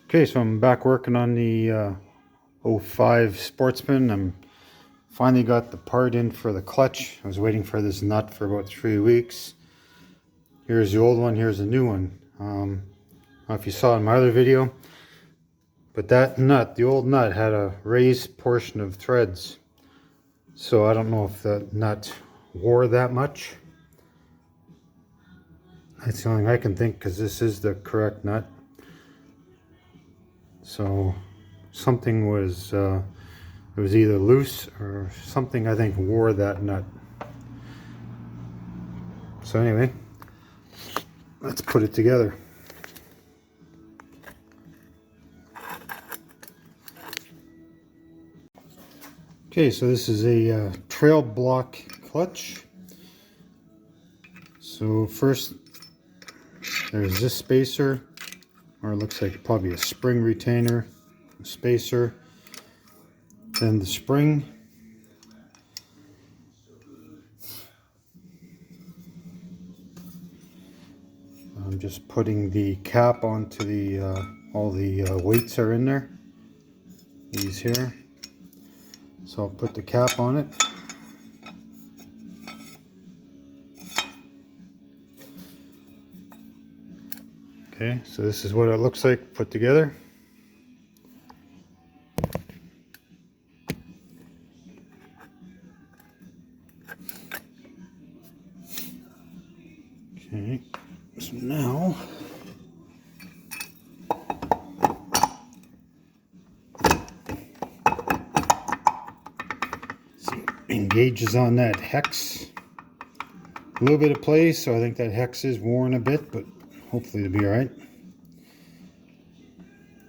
Okay, so I'm back working on the 05 Sportsman. I'm finally got the part in for the clutch. I was waiting for this nut for about 3 weeks. Here's the old one, here's the new one. I don't know if you saw in my other video, but that nut, the old nut, had a raised portion of threads. So I don't know if the nut wore that much. That's the only thing I can think, because this is the correct nut. So something was, it was either loose or something, I think, wore that nut. So anyway, let's put it together. Okay, so this is a trail block clutch. So first, there's this spacer, or it looks like probably a spring retainer, a spacer, then the spring, I'm just putting the cap onto the, all the weights are in there, these here, so I'll put the cap on it. Okay, so this is what it looks like put together. Okay, so now engages on that hex. A little bit of play, so I think that hex is worn a bit, but hopefully it'll be all right.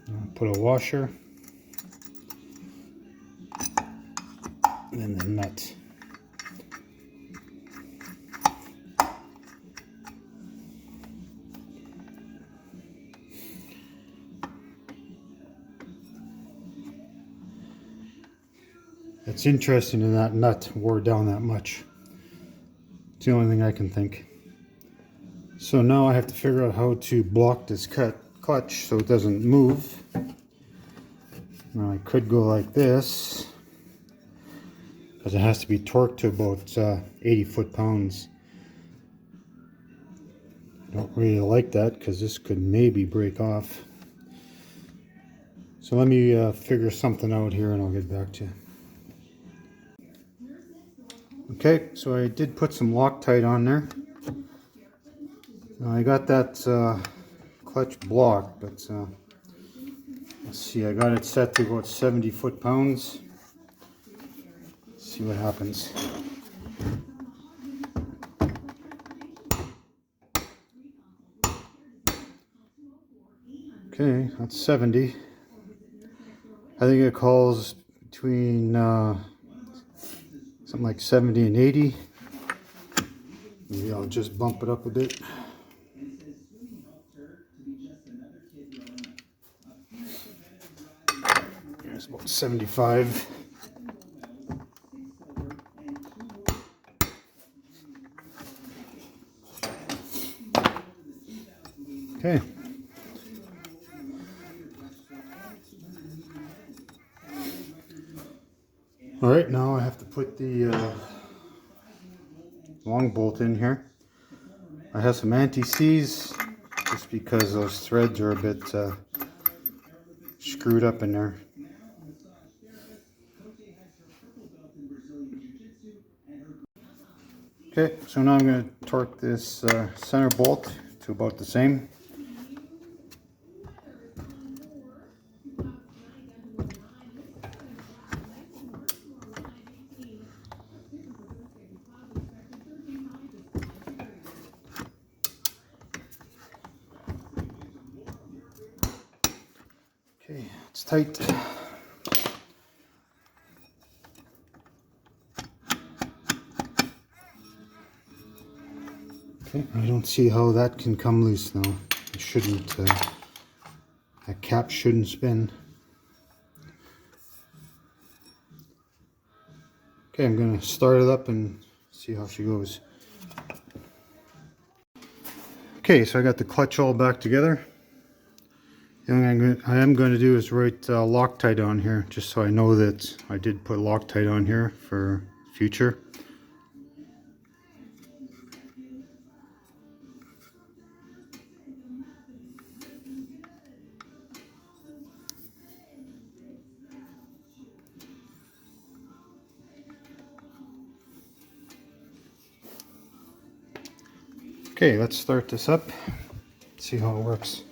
I'll put a washer, and then the nut. It's interesting that that nut wore down that much. It's the only thing I can think. So now I have to figure out how to block this clutch so it doesn't move. Now I could go like this, because it has to be torqued to about 80 foot-pounds. I don't really like that, because this could maybe break off. So let me figure something out here and I'll get back to you. Okay, so I did put some Loctite on there. Now I got that clutch blocked, but let's see, I got it set to about 70 foot-pounds. Let's see what happens. Okay, that's 70. I think it calls between something like 70 and 80. Maybe I'll just bump it up a bit. There's about 75. Okay. All right, now I have to put the long bolt in here. I have some anti-seize just because those threads are a bit screwed up in there. Okay, so now I'm going to torque this center bolt to about the same. Okay, it's tight. Okay, I don't see how that can come loose now. It shouldn't, that cap shouldn't spin. Okay, I'm going to start it up and see how she goes. Okay, so I got the clutch all back together. The only thing I am going to do is write Loctite on here, just so I know that I did put Loctite on here for future. Okay, let's start this up, see how it works.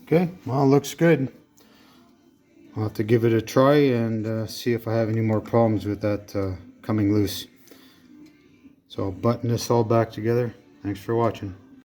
Okay, well, it looks good. I'll have to give it a try and see if I have any more problems with that coming loose. So I'll button this all back together. Thanks for watching.